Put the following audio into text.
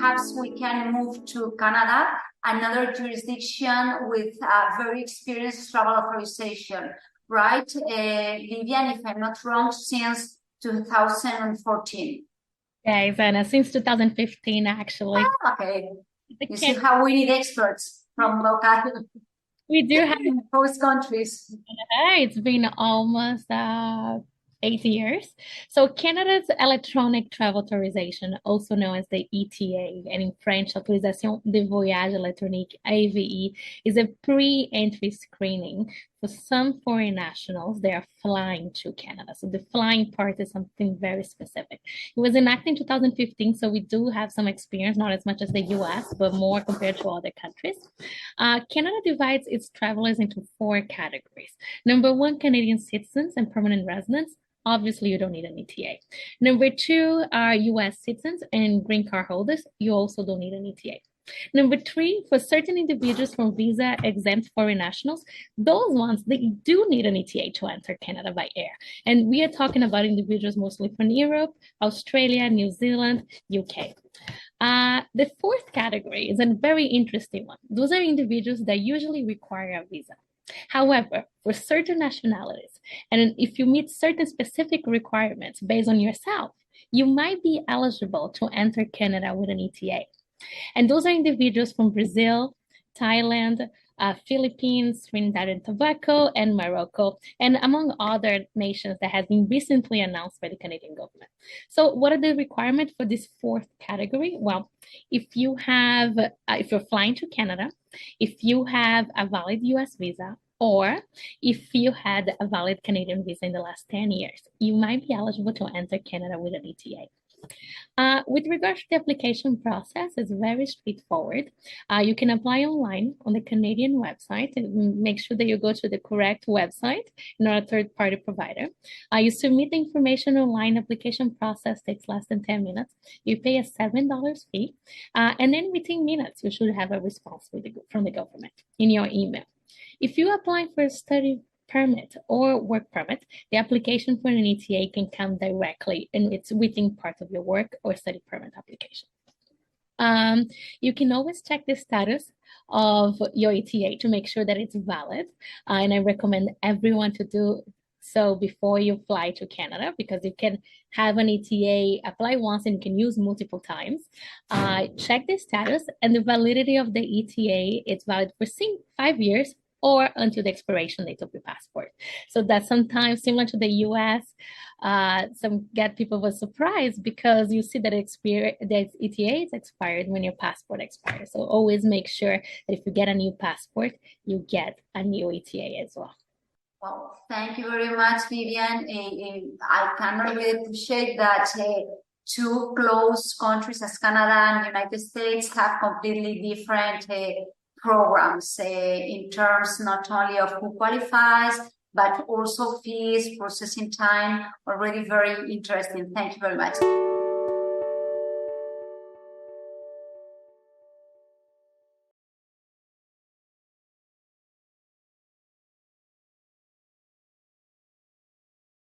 perhaps we can move to Canada, another jurisdiction with a very experienced travel authorization, right? Vivian, if I'm not wrong, since 2014. Yeah, Ivana, since 2015, actually. Okay. You see how we need experts from local We do have host countries. it's been almost 8 years. So Canada's Electronic Travel Authorization, also known as the ETA, and in French, Autorisation de Voyage Électronique, AVE, is a pre-entry screening for some foreign nationals. They are flying to Canada. So the flying part is something very specific. It was enacted in 2015, so we do have some experience, not as much as the US, but more compared to other countries. Canada divides its travelers into 4 categories. Number 1, Canadian citizens and permanent residents. Obviously, you don't need an ETA. Number 2 are US citizens and green card holders. You also don't need an ETA. Number 3, for certain individuals from visa-exempt foreign nationals, those ones, they do need an ETA to enter Canada by air. And we are talking about individuals mostly from Europe, Australia, New Zealand, UK. The 4th category is a very interesting one. Those are individuals that usually require a visa. However, for certain nationalities, and if you meet certain specific requirements based on yourself, you might be eligible to enter Canada with an ETA. And those are individuals from Brazil, Thailand, Philippines, Trinidad and Tobago, and Morocco, and among other nations that has been recently announced by the Canadian government. So what are the requirements for this 4th category? Well, if you're flying to Canada, if you have a valid US visa, or if you had a valid Canadian visa in the last 10 years, you might be eligible to enter Canada with an ETA. With regards to the application process, it's very straightforward. You can apply online on the Canadian website and make sure that you go to the correct website, not a third-party provider. You submit the information online. Application process takes less than 10 minutes. You pay a $7 fee, and then within minutes, you should have a response from the government in your email. If you apply for a study permit or work permit, the application for an ETA can come directly, and it's within part of your work or study permit application. You can always check the status of your ETA to make sure that it's valid, and I recommend everyone to do so before you fly to Canada, because you can have an ETA apply once and you can use multiple times. Check the status, and the validity of the ETA, it's valid for 5 years or until the expiration date of your passport. So that's sometimes similar to the US. People were surprised because you see that the ETA is expired when your passport expires. So always make sure that if you get a new passport, you get a new ETA as well. Well, thank you very much, Vivian. I can really appreciate that 2 close countries as Canada and United States have completely different programs in terms not only of who qualifies, but also fees, processing time. Already very interesting. Thank you very much.